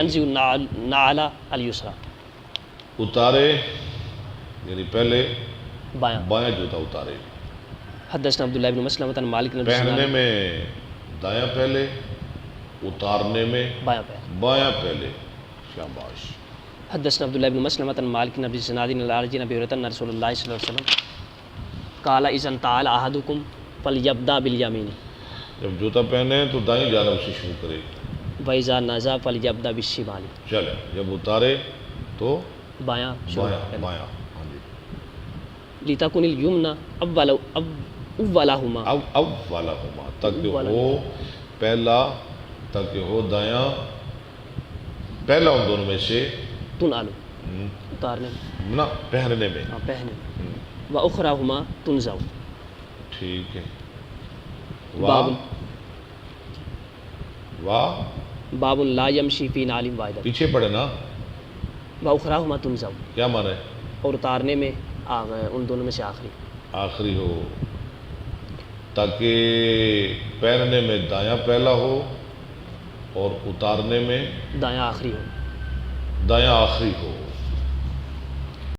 ينزع النعل اليسرى، اتارے یعنی پہلے بایاں. بایاں جوتا اتارے. حدثنا عبداللہ بن مسلمۃ عن مالک بن پہننے میں دایاں پہلے، اتارنے میں بایاں پہ. بایاں پہلے. شاباش. حدثنا عبداللہ بن مسلمۃ عن مالک بن سناد الارج بن ابي هريرة ان رسول الله صلی اللہ علیہ وسلم قال اذا انتعل احدكم فليبدا باليمين جب جوتا پہنے تو دائیں جانب سے شروع کرے. واذا نزع فليبدا بالشمال. چلے جب اتارے تو بایاں بایاں بایاں. ہاں جی. لتكن اليمنى اولهما اولہما تاکہ ہو پہلا، تاکہ ہو دایاں پہلا ان دونوں میں سے تنعل اتارنے میں، نہ پہننے میں. ہاں پہنے میں. واخراهما تنزع. ٹھیک ہے. باب واہ باب لا يمشي في نعل واحدة پیچھے پڑے نا. واخراهما تنزع، کیا مانا ہے؟ اور اتارنے میں ان دونوں میں سے آخری. آخری ہو تاکہ پہننے میں دایاں پہلا ہو اور اتارنے میں دایاں آخری ہو. دایاں آخری ہو.